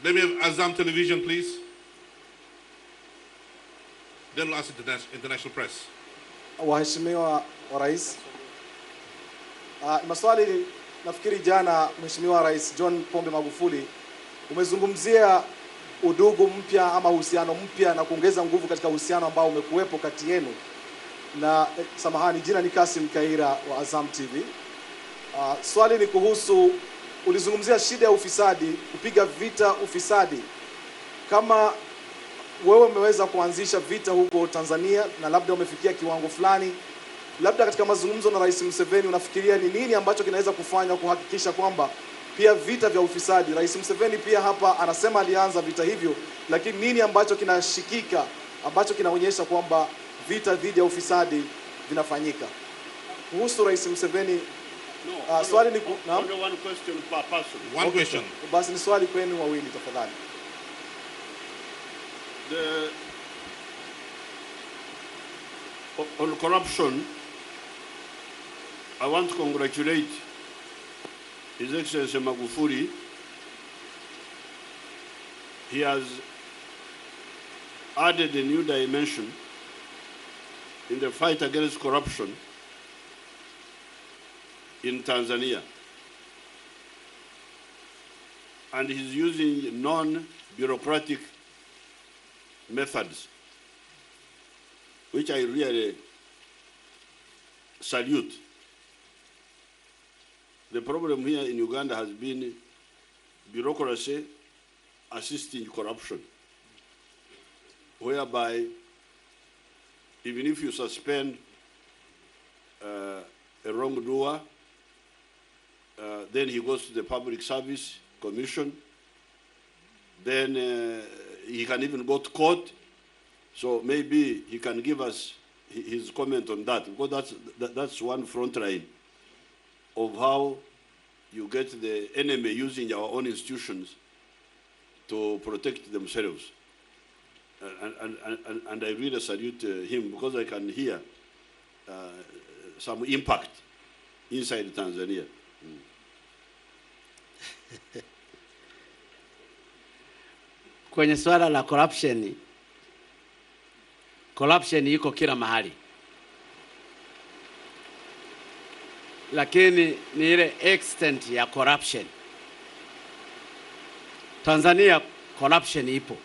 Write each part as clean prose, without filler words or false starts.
Let me have Azam Television, please. Then we'll ask international press. Waheshimiwa wa Rais, maswali nafikiri jana Mheshimiwa Rais John Pombe Magufuli umezungumzia udugu mpya ama uhusiano mpya na kuongeza nguvu katika uhusiano ambao umekuwepo kati yenu na samahani, jina ni Kasim Kaira wa Azam TV. Swali ni kuhusu, ulizungumzia shida ya ufisadi, kupiga vita ufisadi. Kama wewe umeweza kuanzisha vita huko Tanzania na labda umefikia kiwango fulani, labda katika mazungumzo na Rais Museveni unafikiria ni nini ambacho kinaweza kufanywa kuhakikisha kwamba pia vita vya ufisadi, Rais Museveni pia hapa anasema alianza vita hivyo, lakini nini ambacho kinashikika ambacho kinaonyesha kwamba vita dhidi ya ufisadi vinafanyika? Kuhusu Rais Museveni, swali ni only one question per person. One question. Basi ni swali kwenu wawili tafadhali. On corruption, I want to congratulate His Excellency Magufuli. He has added a new dimension in the fight against corruption in Tanzania. And he's using non-bureaucratic methods, which I really salute. The problem here in Uganda has been bureaucracy assisting corruption, whereby even if you suspend a wrongdoer, then he goes to the Public Service Commission, then he can even go to court. So maybe he can give us his comment on that, because that's one front line of how you get the enemy using our own institutions to protect themselves. And I really salute him, because I can hear some impact inside Tanzania. Kwenye swala la corruption iko kila mahali, lakini ni ile extent ya corruption. Tanzania corruption ipo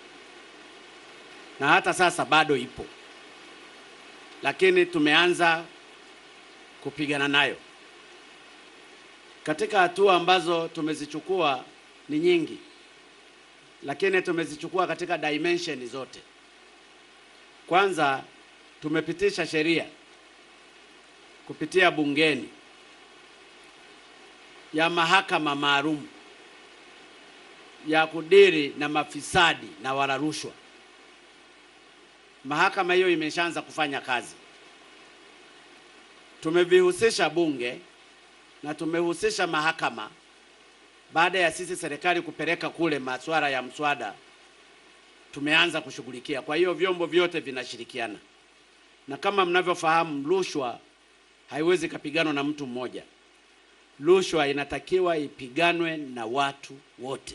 na hata sasa bado ipo, lakini tumeanza kupigana nayo. Katika hatua ambazo tumezichukua ni nyingi, lakini tumezichukua katika dimension zote. Kwanza, tumepitisha sheria kupitia bungeni ya mahakama maalum ya kudiri na mafisadi na wala rushwa. Mahakama hiyo imeshaanza kufanya kazi. Tumevihusisha bunge na tumehusisha mahakama baada ya sisi serikali kupeleka kule masuala ya mswada, tumeanza kushughulikia. Kwa hiyo vyombo vyote vinashirikiana. Na kama mnavyofahamu, rushwa haiwezi kupiganwa na mtu mmoja. Rushwa inatakiwa ipiganwe na watu wote.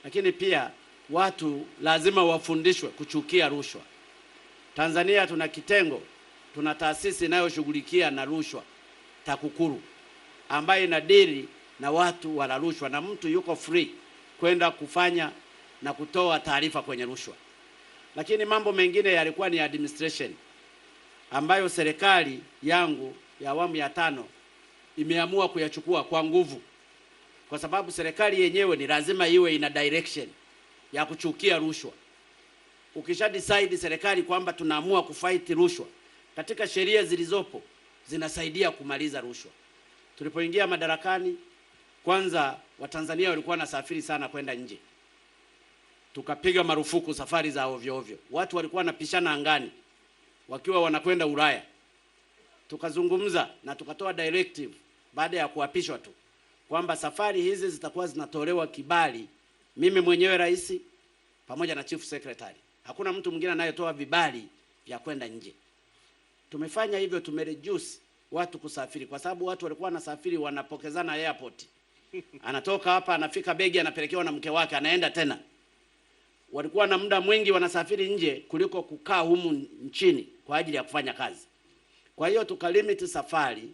Lakini pia watu lazima wafundishwe kuchukia rushwa. Tanzania tuna kitengo, tuna taasisi inayoshughulikia na rushwa, TAKUKURU, ambayo inadili na watu wala rushwa, na mtu yuko free kwenda kufanya na kutoa taarifa kwenye rushwa. Lakini mambo mengine yalikuwa ni administration, ambayo serikali yangu ya awamu ya 5 imeamua kuyachukua kwa nguvu, kwa sababu serikali yenyewe ni lazima iwe ina direction ya kuchukia rushwa. Ukisha decide serikali kwamba tunaamua kufight rushwa, katika sheria zilizopo zinasaidia kumaliza rushwa. Tulipoingia madarakani, kwanza Watanzania walikuwa nasafiri sana kwenda nje. Tukapiga marufuku safari za ovyo ovyo. Watu walikuwa wanapishana angani wakiwa wanakwenda Ulaya. Tukazungumza na tukatoa directive baada ya kuapishwa tu kwamba safari hizi zitakuwa zinatolewa kibali, mimi mwenyewe rais pamoja na chief secretary. Hakuna mtu mwingine anayetoa vibali vya kwenda nje. Tumefanya hivyo, tumereduce watu kusafiri, kwa sababu watu walikuwa wanasafiri wanapokezana airport. Anatoka hapa, anafika begi, anapelekewa na mke wake, anaenda tena. walikuwa na muda mwingi wanasafiri nje kuliko kukaa humu nchini kwa ajili ya kufanya kazi. Kwa hiyo tukalimit safari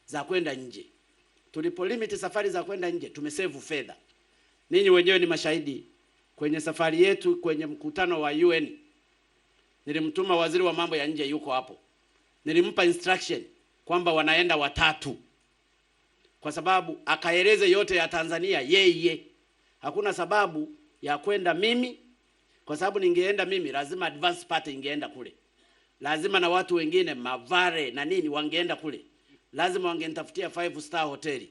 za kwenda nje. Tulipo limit safari za kwenda nje, tumesave fedha. Ninyi wenyewe ni mashahidi. Kwenye safari yetu kwenye mkutano wa UN, nilimtuma waziri wa mambo ya nje, yuko hapo. Nilimpa instruction kwamba wanaenda watatu, kwa sababu akaeleze yote ya Tanzania yeye. Hakuna sababu ya kwenda mimi, kwa sababu ningeenda mimi lazima advance party ingeenda kule, lazima na watu wengine Mavare na nini wangeenda kule, lazima wangenitafutia 5-star hoteli.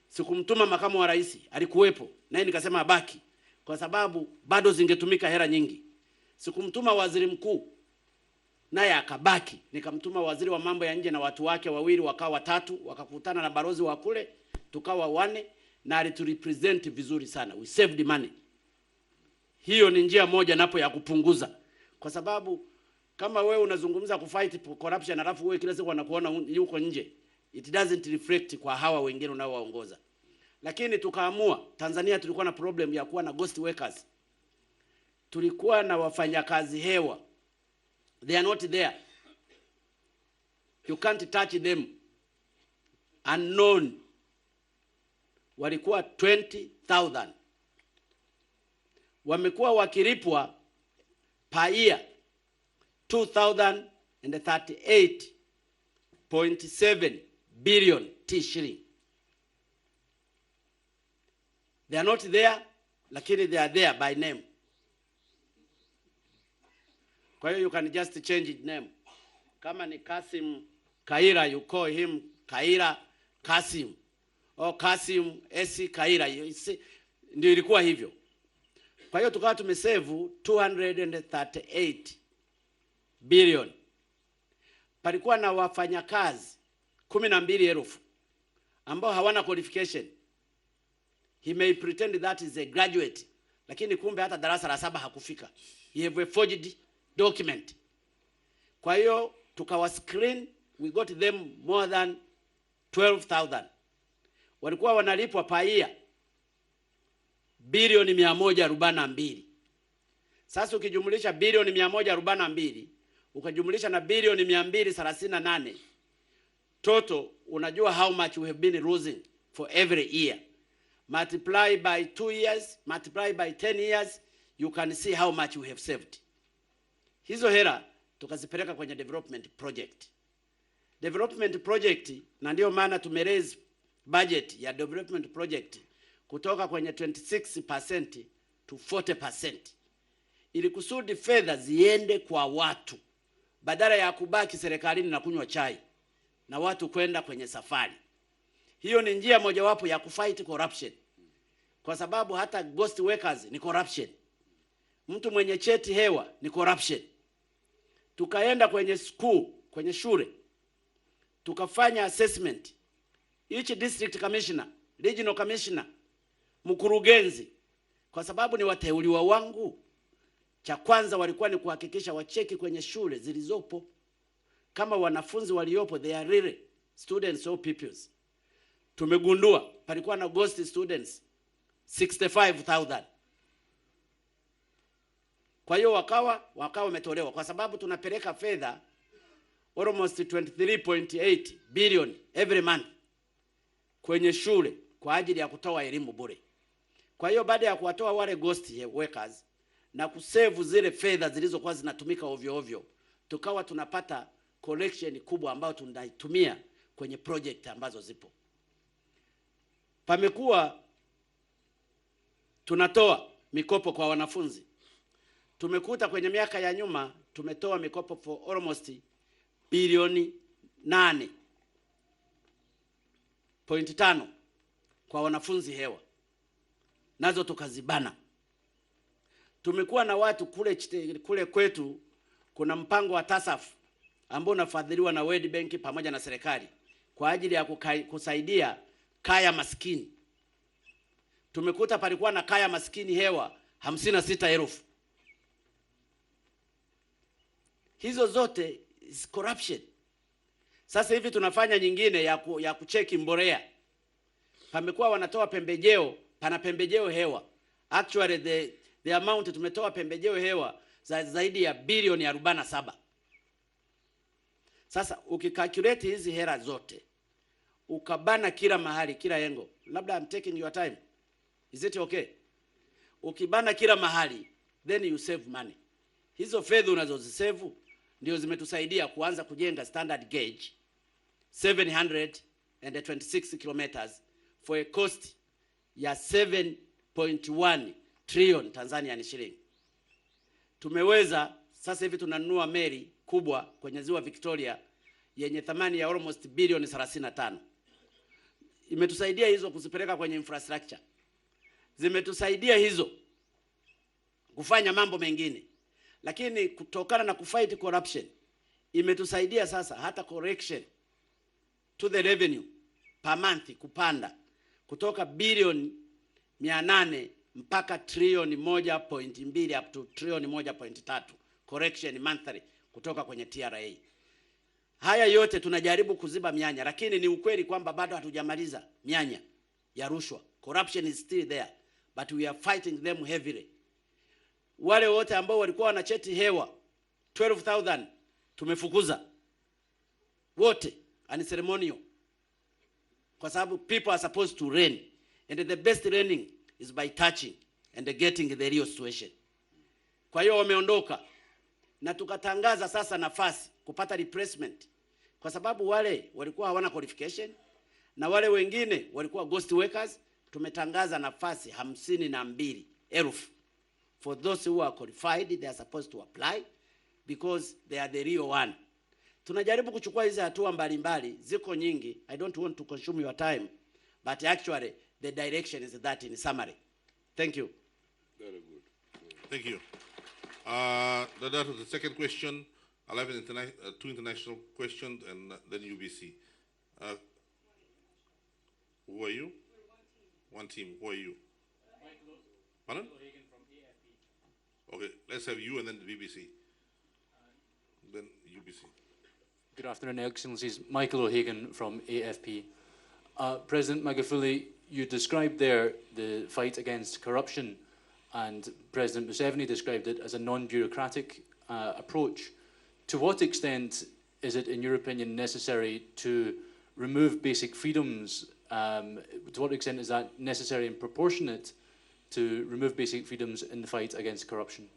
Sikumtuma makamu wa rais, alikuwepo naye, nikasema abaki kwa sababu bado zingetumika hela nyingi. Sikumtuma waziri mkuu, naye akabaki. Nikamtuma waziri wa mambo ya nje na watu wake wawili, wakawa watatu, wakakutana na balozi wa kule, tukawa 4, na aliturepresent vizuri sana. We saved money. Hiyo ni njia moja napo ya kupunguza, kwa sababu kama wewe unazungumza kufight corruption alafu wewe kila siku wanakuona yuko nje, it doesn't reflect kwa hawa wengine unaowaongoza. Lakini tukaamua, Tanzania tulikuwa na problem ya kuwa na ghost workers. Tulikuwa na wafanyakazi hewa. They are not there. You can't touch them. Unknown. Walikuwa 20,000. Wamekuwa wakilipwa per year 2,038.7 billion shilling. They are not there, lakini they are there by name. Kwa hiyo you can just change the name. Kama ni Kasim Kaira, you call him Kaira Kasim, or Kasim S. Kaira. Ndio ilikuwa hivyo. Kwa hiyo tukawa tumesave 238 billion. Palikuwa na wafanyakazi 12,000 ambao hawana qualification. He may pretend that is a graduate, lakini kumbe hata darasa la 7 hakufika. He have a forged document. Kwa hiyo tukawa screen, we got them more than 12,000. Walikuwa wanalipwa per year bilioni 142. Sasa ukijumlisha bilioni 142 ukajumlisha na bilioni 238, total unajua how much we have been losing for every year. Multiply by 2 years, multiply by 10 years, you can see how much we have saved. Hizo hela tukazipeleka kwenye development project. Development project, na ndio maana tumeraise budget ya development project kutoka kwenye 26% to 40%. Ili kusudi fedha ziende kwa watu, badala ya kubaki serikalini na kunywa chai na watu kwenda kwenye safari. Hiyo ni njia mojawapo ya kufight corruption, kwa sababu hata ghost workers ni corruption. Mtu mwenye cheti hewa ni corruption. Tukaenda kwenye school, kwenye shule, tukafanya assessment. Each district commissioner, regional commissioner, mkurugenzi, kwa sababu ni wateuliwa wangu, cha kwanza walikuwa ni kuhakikisha wacheki kwenye shule zilizopo kama wanafunzi waliopo they are really students or pupils. Tumegundua palikuwa na ghost students 65,000. Kwa hiyo wakawa wametolewa, kwa sababu tunapeleka fedha almost 23.8 billion every month kwenye shule kwa ajili ya kutoa elimu bure. Kwa hiyo baada ya kuwatoa wale ghost workers na kusave zile fedha zilizokuwa zinatumika ovyo ovyo, tukawa tunapata collection kubwa ambayo tunaitumia kwenye project ambazo zipo. Pamekuwa tunatoa mikopo kwa wanafunzi. Tumekuta kwenye miaka ya nyuma tumetoa mikopo for almost bilioni 8.5 kwa wanafunzi hewa, nazo tukazibana. Tumekuwa na watu kule kwetu, kuna mpango wa TASAF ambao unafadhiliwa na World Bank pamoja na serikali kwa ajili ya kusaidia kaya maskini. Tumekuta palikuwa na kaya maskini hewa 56,000. Hizo zote is corruption. Sasa hivi tunafanya nyingine ya kucheki mbolea. Pamekuwa wanatoa pembejeo, pana pembejeo hewa. Actually the amount tumetoa pembejeo hewa za zaidi ya bilioni 47. Sasa ukikalculate hizi hela zote, ukabana kila mahali, kila engo, labda I'm taking your time. Is it okay? Ukibana kila mahali, then you save money. Hizo fedha unazozisave ndio zimetusaidia kuanza kujenga standard gauge 726 kilometers for a cost ya 7.1 trillion Tanzanian shilling. Tumeweza sasa hivi tunanunua meli kubwa kwenye ziwa Victoria yenye thamani ya almost bilioni 35. Imetusaidia hizo kuzipeleka kwenye infrastructure. Zimetusaidia hizo kufanya mambo mengine. Lakini kutokana na kufight corruption, imetusaidia sasa hata correction to the revenue per month kupanda kutoka bilioni 800 mpaka trilioni 1.2 up to trilioni 1.3 correction monthly kutoka kwenye TRA. Haya yote tunajaribu kuziba mianya, lakini ni ukweli kwamba bado hatujamaliza mianya ya rushwa. Corruption is still there, but we are fighting them heavily. Wale wote ambao walikuwa wana cheti hewa 12,000 tumefukuza wote, unceremonial, kwa sababu people are supposed to learn, and the best learning is by touching and getting the real situation. Kwa hiyo wameondoka, na tukatangaza sasa nafasi kupata replacement, kwa sababu wale walikuwa hawana qualification na wale wengine walikuwa ghost workers. Tumetangaza nafasi 52,000 for those who are qualified. They are supposed to apply because they are the real one. Tunajaribu kuchukua hizi hatua mbalimbali, ziko nyingi. I don't want to consume your time, but actually the direction is that in summary. Thank you. Very good. Thank you. That was the second question. I'll have two international questions and then UBC. Who are you? One team. Who are you? Pardon? Okay, let's have you and then the BBC. Then UBC. Good afternoon, Excellencies. Michael O'Hagan from AFP. President Magufuli, you described there the fight against corruption, and President Museveni described it as a non-bureaucratic approach. To what extent is it, in your opinion, necessary to remove basic freedoms? To what extent is that necessary and proportionate to remove basic freedoms in the fight against corruption?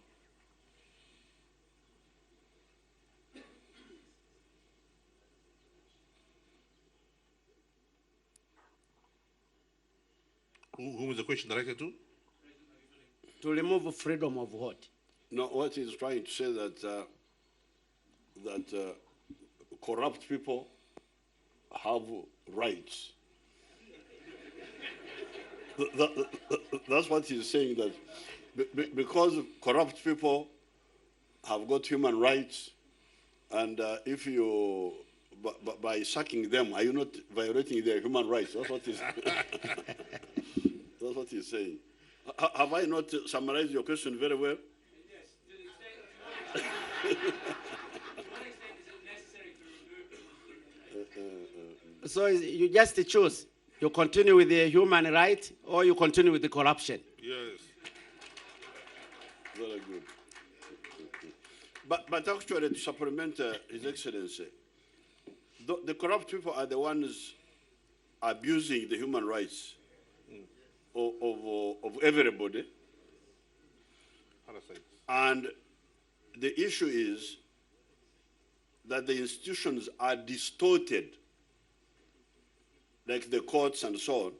Whom is the question directed to? To remove freedom of what? No, what he's trying to say that corrupt people have rights. That's what he's saying, that because corrupt people have got human rights, and if you, by sacking them, are you not violating their human rights? That's what he's, that's what he's saying. Have I not summarized your question very well? So you just choose. You continue with the human right or you continue with the corruption. Yes. Very good. But actually, to supplement His Excellency, the corrupt people are the ones abusing the human rights of everybody. Parasites. And the issue is that the institutions are distorted, like the courts and so on,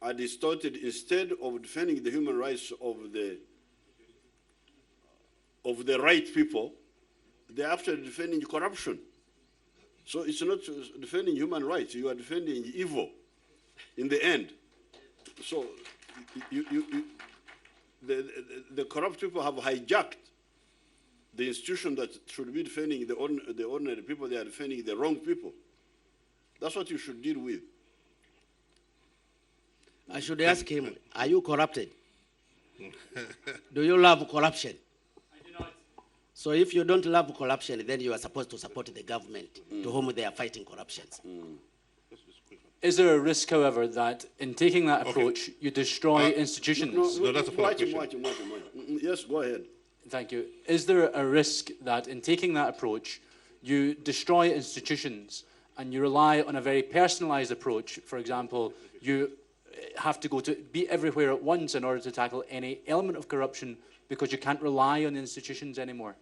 are distorted. Instead of defending the human rights of the right people, they're after defending corruption. So it's not defending human rights, you are defending evil in the end. So the corrupt people have hijacked the institution that should be defending the ordinary people. They are defending the wrong people. That's what you should deal with. I should ask him, are you corrupted? Do you love corruption? I do not. So if you don't love corruption, then you are supposed to support the government to whom they are fighting corruptions. This is quick. Is there a risk, however, that in taking that approach, you destroy institutions? No, that's a follow-up question. Yes, go ahead. Thank you. Is there a risk that in taking that approach, you destroy institutions and you rely on a very personalised approach? For example, you have to be everywhere at once in order to tackle any element of corruption because you can't rely on institutions anymore.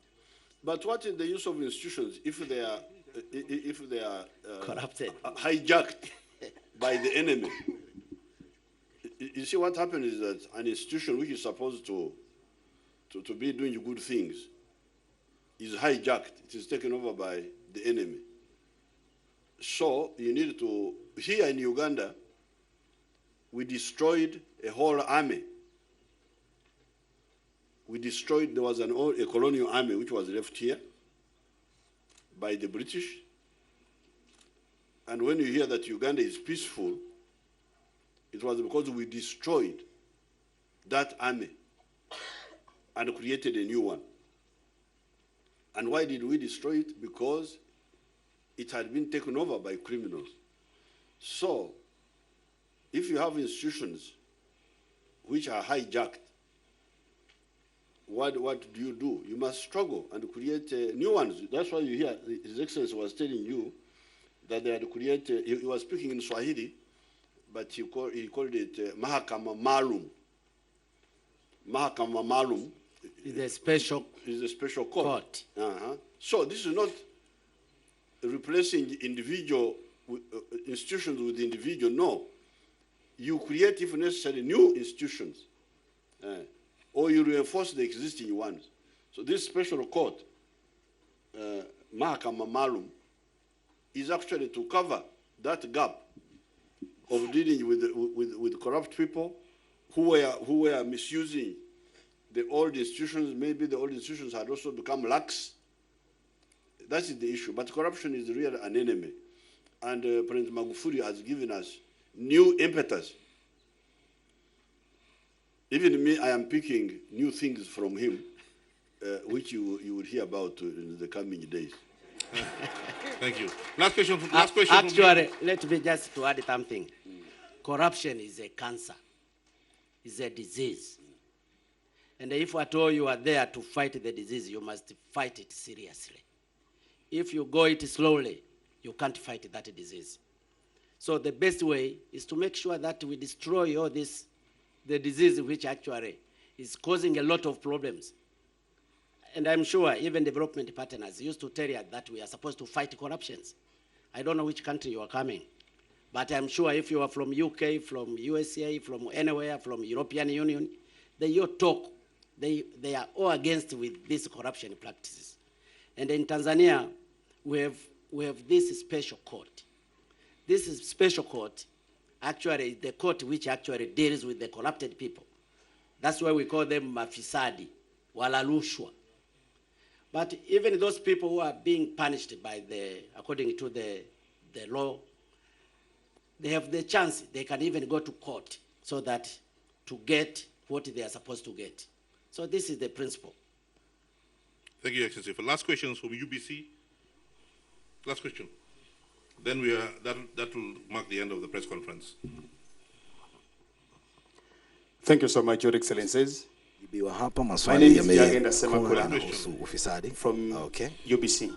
But what is the use of institutions if they are Corrupted. hijacked by the enemy? You see, what happens is that an institution which is supposed to be doing good things is hijacked. It is taken over by the enemy. So you need to, here in Uganda, we destroyed a whole army. There was a colonial army which was left here by the British. And when you hear that Uganda is peaceful, it was because we destroyed that army and created a new one. And why did we destroy it? Because it had been taken over by criminals. So, if you have institutions which are hijacked, what do? You must struggle and create new ones. That's why you hear His Excellency was telling you that they had to create, he was speaking in Swahili, but he called it Mahakama Maalum. Mahakama Maalum Is a special court. So this is not replacing individual institutions with individual. No, you create, if necessary, new institutions, or you reinforce the existing ones. So this special court, Mahakama Maalum, is actually to cover that gap of dealing with corrupt people who were misusing the old institutions. Maybe the old institutions had also become lax. That is the issue. But corruption is really an enemy. And President Magufuli has given us new impetus. Even me, I am picking new things from him, which you will hear about in the coming days. Thank you. Last question. Actually, let me just to add something. Corruption is a cancer. It's a disease. And if at all you are there to fight the disease, you must fight it seriously. If you go it slowly, you can't fight that disease. So the best way is to make sure that we destroy all this, the disease which actually is causing a lot of problems. And I'm sure even development partners used to tell you that we are supposed to fight corruptions. I don't know which country you are coming, but I'm sure if you are from UK, from USA, from anywhere, from European Union, they all talk. They are all against with these corruption practices. And in Tanzania, we have this special court. This is special court, actually the court which actually deals with the corrupted people. That's why we call them mafisadi, wala rushwa. But even those people who are being punished by according to the law, they have the chance, they can even go to court so that to get what they are supposed to get. So this is the principle. Thank you, Excellency. For last questions from UBC. Last question. Then that will mark the end of the press conference. Thank you so much, Your Excellencies. My name is Jagenda Semakula from UBC.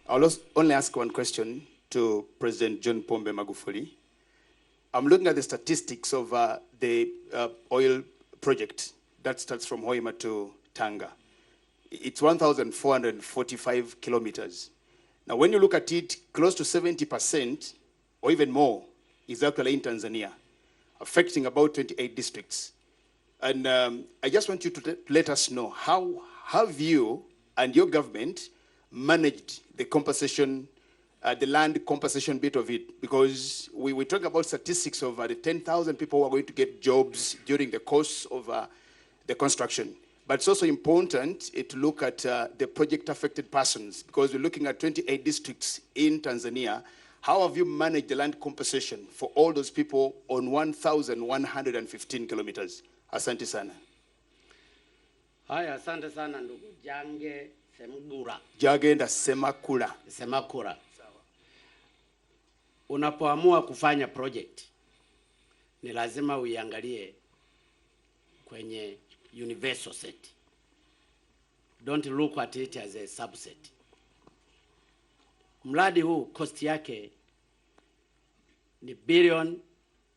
I'll only ask one question to President John Pombe Magufuli. I'm looking at the statistics of the oil project that starts from Hoima to Tanga. It's 1,445 kilometers. Now, when you look at it, close to 70% or even more is actually in Tanzania, affecting about 28 districts. And I just want you to let us know, how have you and your government managed the compensation, the land compensation bit of it? Because we talk about statistics of the 10,000 people who are going to get jobs during the course of the construction. But it's also important to look at the project-affected persons, because we're looking at 28 districts in Tanzania. How have you managed the land compensation for all those people on 1,115 kilometers? Asante sana. Haya, asante sana ndugu Jange Semgura. Jagenda Semakula. Semakura. unapoamua kufanya project ni lazima uiangalie kwenye universal set. Don't look at it as a subset. Mradi huu cost yake ni billion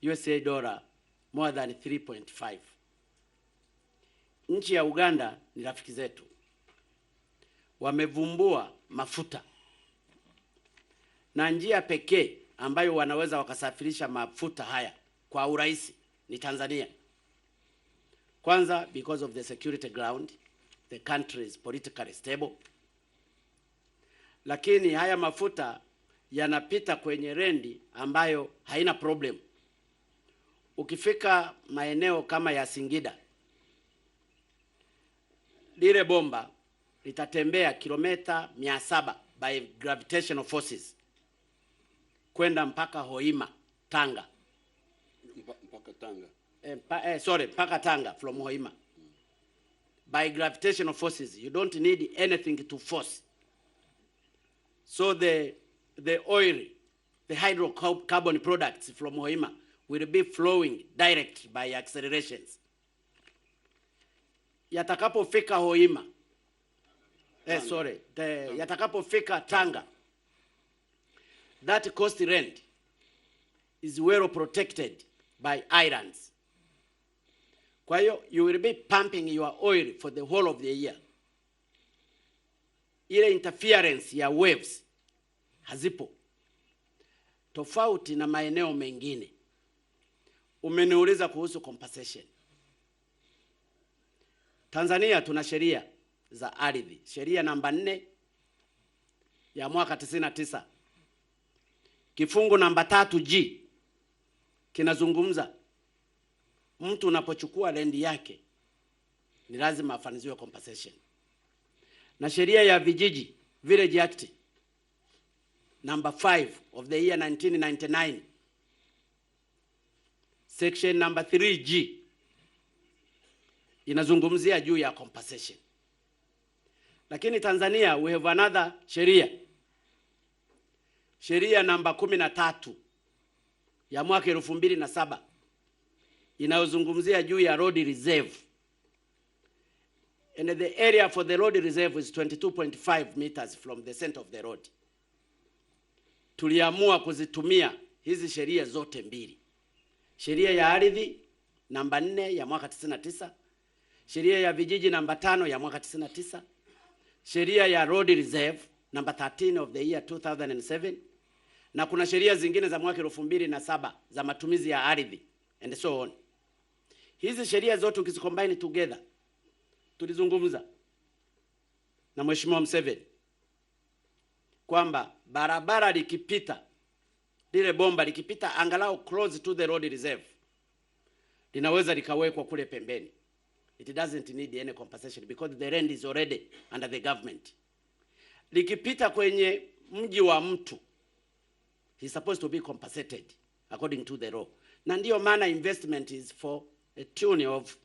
USA dollar, more than 3.5. Nchi ya Uganda ni rafiki zetu, wamevumbua mafuta, na njia pekee ambayo wanaweza wakasafirisha mafuta haya kwa urahisi ni Tanzania. Kwanza, because of the security ground, the country is politically stable. Lakini haya mafuta yanapita kwenye rendi ambayo haina problem. Ukifika maeneo kama ya Singida, lile bomba litatembea kilomita 700 by gravitational forces kwenda mpaka Hoima, Tanga. Mpaka Tanga. Mpaka Tanga from Hoima. By gravitational forces, you don't need anything to force. So the oil, the hydrocarbon products from Hoima will be flowing direct by accelerations. Yatakapofika Hoima, yatakapofika Tanga, that coast range is well protected by islands. Kwa hiyo you will be pumping your oil for the whole of the year. Ile interference ya waves hazipo, tofauti na maeneo mengine. Umeniuliza kuhusu compensation. Tanzania tuna sheria za ardhi, sheria namba 4 ya mwaka 99. Kifungu namba 3G kinazungumza mtu unapochukua lendi yake ni lazima afaniziwe compensation. Na sheria ya vijiji, Village Act number 5 of the year 1999, section number 3G inazungumzia juu ya compensation. Lakini Tanzania we have another sheria namba 13 ya mwaka 2007 inayozungumzia juu ya road reserve. And the area for the road reserve is 22.5 meters from the center of the road. Tuliamua kuzitumia hizi sheria zote mbili. Sheria ya ardhi namba 4 ya mwaka 99, sheria ya vijiji namba 5 ya mwaka 99, sheria ya road reserve namba 13 of the year 2007, na kuna sheria zingine za mwaka 2007 za matumizi ya ardhi and so on. Hizi sheria zote ukizicombine together, tulizungumza na Mheshimiwa Museveni kwamba barabara likipita, lile bomba likipita angalau close to the road reserve, linaweza likawekwa kule pembeni. It doesn't need any compensation because the land is already under the government. Likipita kwenye mji wa mtu, he's supposed to be compensated according to the law. Na ndio maana investment is for a tune of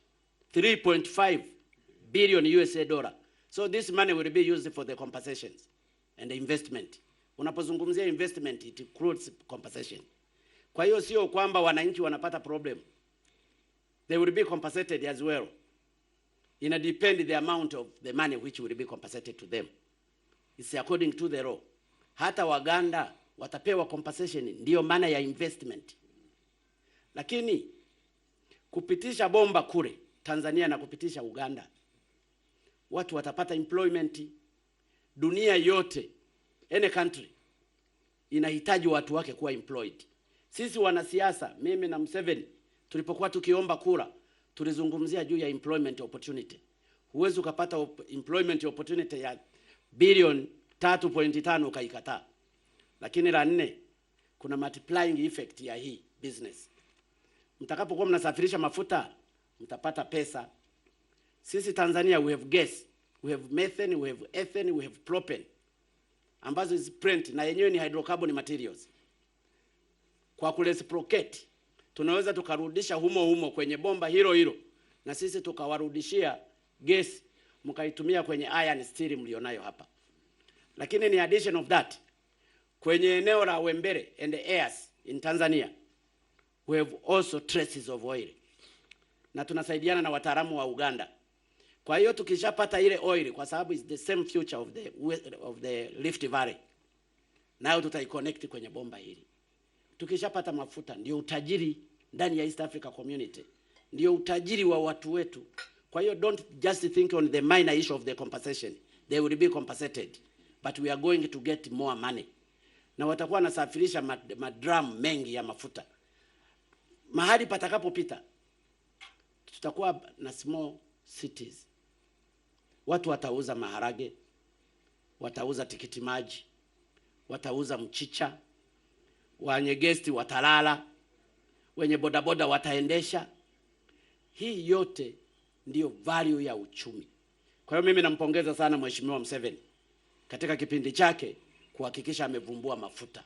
3.5 billion USA dollar. So this money will be used for the compensations and the investment. Unapozungumzia investment, it includes compensation. Kwa hiyo sio kwamba wananchi wanapata problem. They will be compensated as well. Ina depend the amount of the money which will be compensated to them. It's according to the law. Hata Waganda watapewa compensation, ndio maana ya investment. Lakini kupitisha bomba kule Tanzania na kupitisha Uganda, watu watapata employment. Dunia yote, any country inahitaji watu wake kuwa employed. Sisi wanasiasa, mimi na Museveni, tulipokuwa tukiomba kura, tulizungumzia juu ya employment opportunity. Huwezi ukapata employment opportunity ya bilioni 3.5 ukaikataa. Lakini la 4, kuna multiplying effect ya hii business. Mtakapokuwa mnasafirisha mafuta, mtapata pesa. Sisi Tanzania we have gas, we have methane, we have ethane, we have propane, ambazo is print na yenyewe ni hydrocarbon materials. Kwa kureciprocate, tunaweza tukarudisha humo kwenye bomba hilo na sisi tukawarudishia gas mkaitumia kwenye iron steel mlionayo hapa. Lakini ni addition of that, Kwenye eneo la Wembere and the Airs in Tanzania, we have also traces of oil. Na tunasaidiana na wataalamu wa Uganda. Kwa hiyo tukishapata ile oil, kwa sababu is the same future of the Rift Valley, nayo tutaiconnect kwenye bomba hili. Tukishapata mafuta, ndio utajiri ndani ya East Africa Community, ndio utajiri wa watu wetu. Kwa hiyo don't just think on the minor issue of the compensation. They will be compensated, but we are going to get more money. Na watakuwa nasafirisha madrum mengi ya mafuta. Mahali patakapopita, tutakuwa na small cities. Watu watauza maharage, watauza tikiti maji, watauza mchicha, wenye gesti watalala, wenye bodaboda wataendesha. Hii yote ndiyo value ya uchumi. Kwa hiyo mimi nampongeza sana Mheshimiwa Museveni katika kipindi chake kuhakikisha amevumbua mafuta.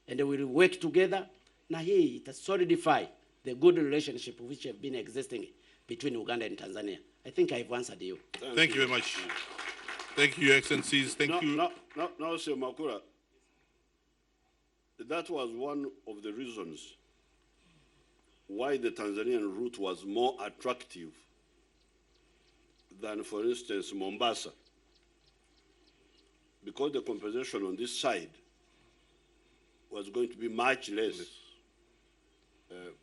And we will work together, na hii ita solidify the good relationship which have been existing between Uganda and Tanzania. I think I've answered you. Thank you very much. Thank you, Your Excellencies. Thank you. Now, Sir Makura, that was one of the reasons why the Tanzanian route was more attractive than, for instance, Mombasa. Because the compensation on this side was going to be much less.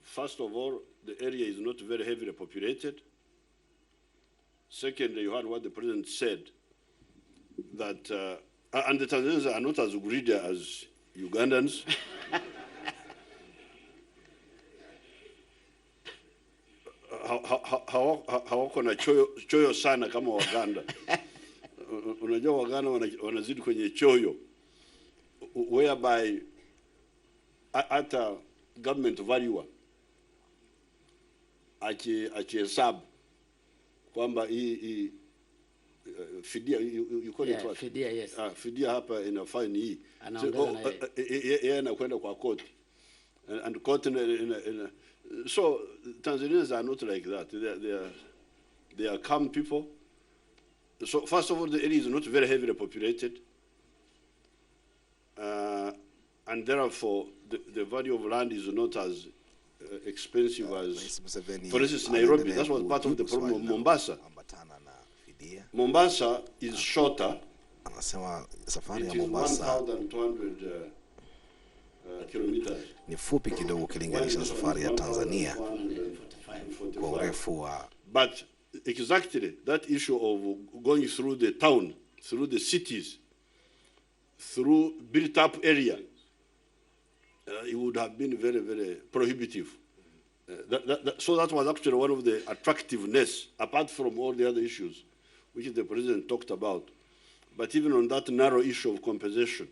First of all, the area is not very heavily populated. Secondly, you heard what the president said, that, and the Tanzanians are not as greedy as Ugandans. Hawako na choyo sana kama Waganda. Unajua Waganda wanazidi kwenye choyo, whereby hata government valuer akihesabu kwamba hii fidia, you call it what? Fidia, yes. Fidia hapa ina fine hii. Yeye anakwenda kwa court. And court so Tanzanians are not like that. They are calm people. So first of all, the area is not very heavily populated, and therefore the value of land is not as expensive as, for instance, Nairobi. That was part of the problem of Mombasa. Mombasa is shorter. Safari ya It is Mombasa 1,200 kilometers. ni fupi kidogo ukilinganisha na safari ya Tanzania kwa urefu wa. But exactly that issue of going through the town, through the cities, through built-up area, it would have been very, very prohibitive. So that was actually one of the attractiveness, apart from all the other issues, which the president talked about. But even on that narrow issue of compensation,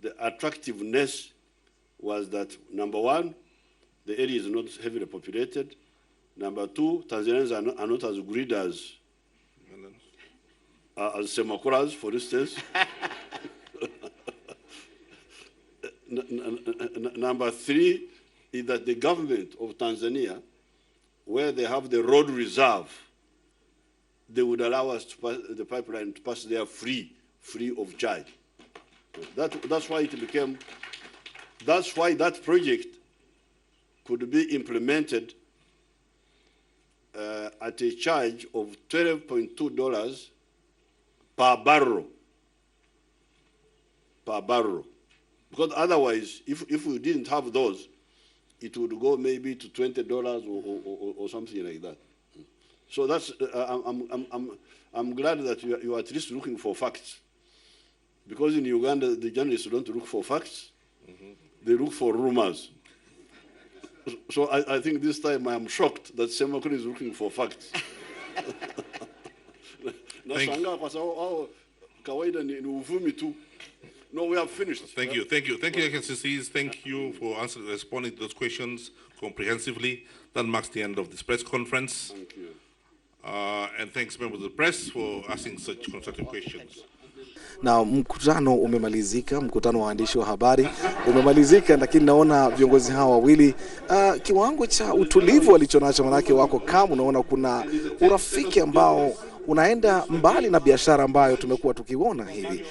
the attractiveness was that, number one, the area is not heavily populated. Number two, Tanzanians are not as greedy as Semakuras, for instance. Number three is that the government of Tanzania, where they have the road reserve, they would allow us to pass the pipeline to pass there free of charge. That's why it became. That's why that project could be implemented at a charge of $12.2 per barrel. Per barrel. Because otherwise, if we didn't have those, it would go maybe to $20 or something like that. So that's I'm glad that you are at least looking for facts, because in Uganda the journalists don't look for facts, they look for rumors. So I think this time I am shocked that Semakuri is looking for facts. No, we have finished. Thank you, Excellencies. Thank you for responding to those questions comprehensively. That marks the end of this press conference. Thank you. And thanks members of the press for asking such constructive questions. Na mkutano umemalizika, mkutano wa waandishi wa habari umemalizika, lakini naona viongozi hawa wawili kiwango cha utulivu walichonacho, manake wako kama unaona kuna urafiki ambao unaenda mbali na biashara ambayo tumekuwa tukiona hivi,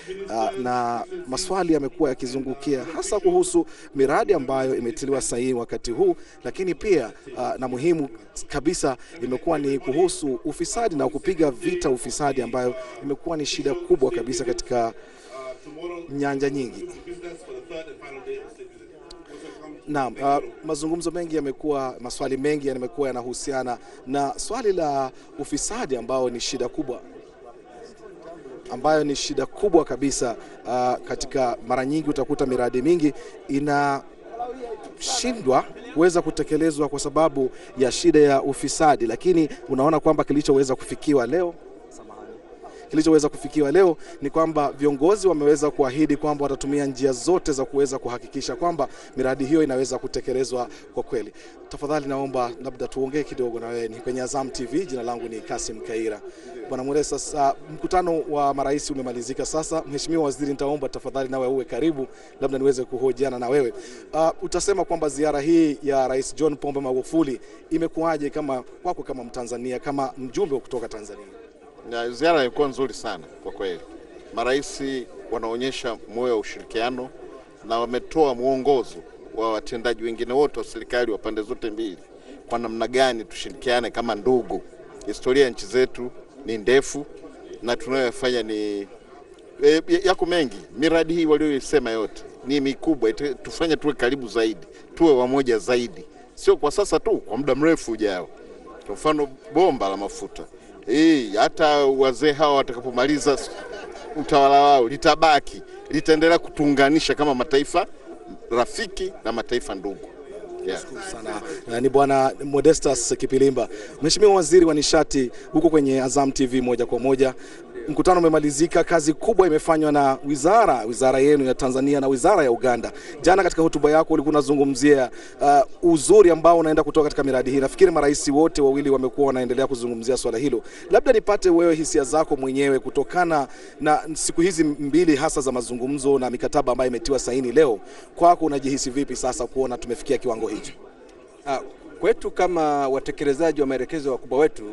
na maswali yamekuwa yakizungukia hasa kuhusu miradi ambayo imetiliwa sahihi wakati huu, lakini pia na muhimu kabisa imekuwa ni kuhusu ufisadi na kupiga vita ufisadi, ambayo imekuwa ni shida kubwa kabisa katika nyanja nyingi. Naam, mazungumzo mengi yamekuwa, maswali mengi yamekuwa yanahusiana na swali la ufisadi ambayo ni shida kubwa kabisa. Katika mara nyingi utakuta miradi mingi inashindwa kuweza kutekelezwa kwa sababu ya shida ya ufisadi, lakini unaona kwamba kilichoweza kufikiwa leo ni kwamba viongozi wameweza kuahidi kwamba watatumia njia zote za kuweza kuhakikisha kwamba miradi hiyo inaweza kutekelezwa kwa kweli. Tafadhali naomba labda tuongee kidogo na wewe. Ni kwenye Azam TV, jina langu ni Kasim Kaira. Bwana Muresa, sasa mkutano wa marais umemalizika sasa. Mheshimiwa Waziri, nitaomba tafadhali nawe uwe karibu, labda niweze kuhojiana na wewe. Utasema kwamba ziara hii ya Rais John Pombe Magufuli imekuaje kwako kama Mtanzania, kama mjumbe kutoka Tanzania? Na ziara ilikuwa nzuri sana kwa kweli. Marais wanaonyesha moyo wa ushirikiano na wametoa mwongozo wa watendaji wengine wote wa serikali wa pande zote mbili kwa namna gani tushirikiane kama ndugu. Historia ya nchi zetu ni ndefu na tunayofanya ni yako mengi. Miradi hii walioisema yote ni mikubwa, tufanye tuwe karibu zaidi, tuwe wamoja zaidi. Sio kwa sasa tu, kwa muda mrefu ujao. Kwa mfano bomba la mafuta. Hata wazee hawa watakapomaliza utawala wao litabaki, litaendelea kutuunganisha kama mataifa rafiki na mataifa ndugu. Sana. Ni Bwana Modestus Kipilimba. Mheshimiwa Waziri wa Nishati, huko kwenye Azam TV moja kwa moja. Mkutano umemalizika, kazi kubwa imefanywa na wizara yenu ya Tanzania na wizara ya Uganda. Jana katika hotuba yako ulikuwa unazungumzia uzuri ambao unaenda kutoka katika miradi hii. Nafikiri marais wote wawili wamekuwa wanaendelea kuzungumzia swala hilo. Labda nipate wewe hisia zako mwenyewe kutokana na siku hizi mbili hasa za mazungumzo na mikataba ambayo imetiwa saini leo. Kwako unajihisi vipi sasa kuona tumefikia kiwango hicho? Kwetu kama watekelezaji wa maelekezo wakubwa wetu,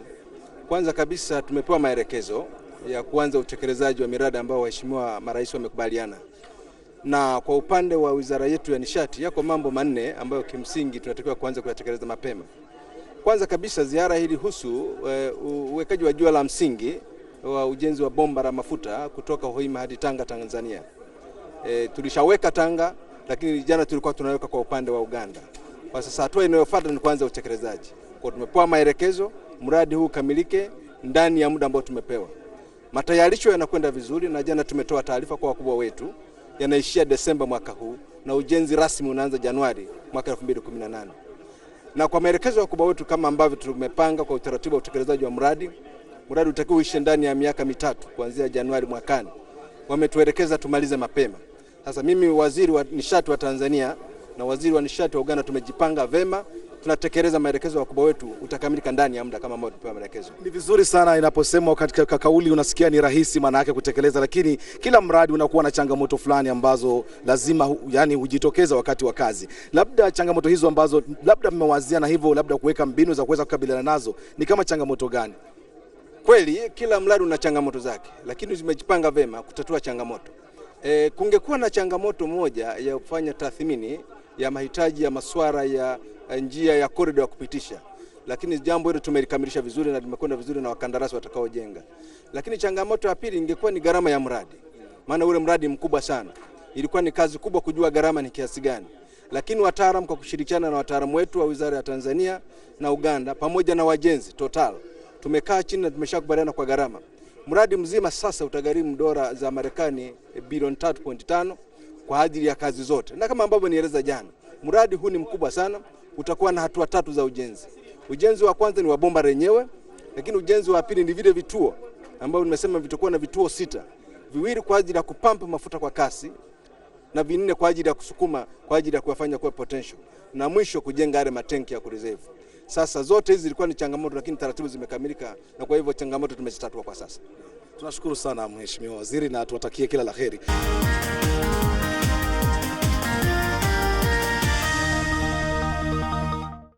kwanza kabisa tumepewa maelekezo ya kuanza utekelezaji wa miradi ambao waheshimiwa marais wamekubaliana. Na kwa upande wa wizara yetu ya nishati yako mambo manne ambayo kimsingi tunatakiwa kuanza kuyatekeleza mapema. Kwanza kabisa ziara hili husu uwekaji wa jua la msingi wa ujenzi wa bomba la mafuta kutoka Hoima hadi Tanga, Tanzania. Tulishaweka Tanga, lakini jana tulikuwa tunaweka kwa upande wa Uganda. Kwa sasa hatua inayofuata ni kuanza utekelezaji. Kwa tumepewa maelekezo mradi huu kamilike ndani ya muda ambao tumepewa. Matayarisho yanakwenda vizuri na jana tumetoa taarifa kwa wakubwa wetu, yanaishia Desemba mwaka huu na ujenzi rasmi unaanza Januari mwaka 2018. Na kwa maelekezo ya wakubwa wetu kama ambavyo tumepanga kwa utaratibu wa utekelezaji wa mradi utakiwa uishe ndani ya miaka 3 kuanzia Januari mwakani. Wametuelekeza tumalize mapema. Sasa mimi waziri wa nishati wa Tanzania na waziri wa nishati wa Uganda tumejipanga vema, tunatekeleza maelekezo ya wakubwa wetu, utakamilika ndani ya muda kama ambavyo tupewa maelekezo. Ni vizuri sana inaposemwa katika kauli unasikia ni rahisi maana yake kutekeleza, lakini kila mradi unakuwa na changamoto fulani ambazo lazima hujitokeza wakati wa kazi. Labda changamoto hizo ambazo labda mmewazia na hivyo labda kuweka mbinu za kuweza kukabiliana nazo ni kama changamoto gani? Kweli kila mradi una changamoto zake, lakini zimejipanga vema kutatua changamoto. Kungekuwa na changamoto moja ya kufanya tathmini ya mahitaji ya masuala ya njia ya corridor ya kupitisha, lakini jambo hilo tumelikamilisha vizuri na limekwenda vizuri na wakandarasi watakaojenga. Lakini changamoto ya pili ingekuwa ni gharama ya mradi, maana ule mradi mkubwa sana, ilikuwa ni kazi kubwa kujua gharama ni kiasi gani. Lakini wataalamu kwa kushirikiana na wataalamu wetu wa wizara ya Tanzania na Uganda pamoja na wajenzi Total, tumekaa chini na tumeshakubaliana kwa gharama. Mradi mzima sasa utagharimu dola za Marekani bilioni 3.5 kwa ajili ya kazi zote. Na kama ambavyo nieleza jana, mradi huu ni mkubwa sana, utakuwa na hatua 3 za ujenzi. Ujenzi wa kwanza ni wa bomba lenyewe, lakini ujenzi wa pili ni vile vituo ambao nimesema vitakuwa na vituo 6. Viwili kwa ajili ya kupampa mafuta kwa kasi na 4 kwa ajili ya kusukuma kwa ajili ya kufanya kwa potential. Na mwisho kujenga yale matenki ya kureserve. Sasa zote hizi zilikuwa ni changamoto, lakini taratibu zimekamilika na kwa hivyo changamoto tumezitatua kwa sasa. Tunashukuru sana Mheshimiwa Waziri na tuwatakie kila laheri.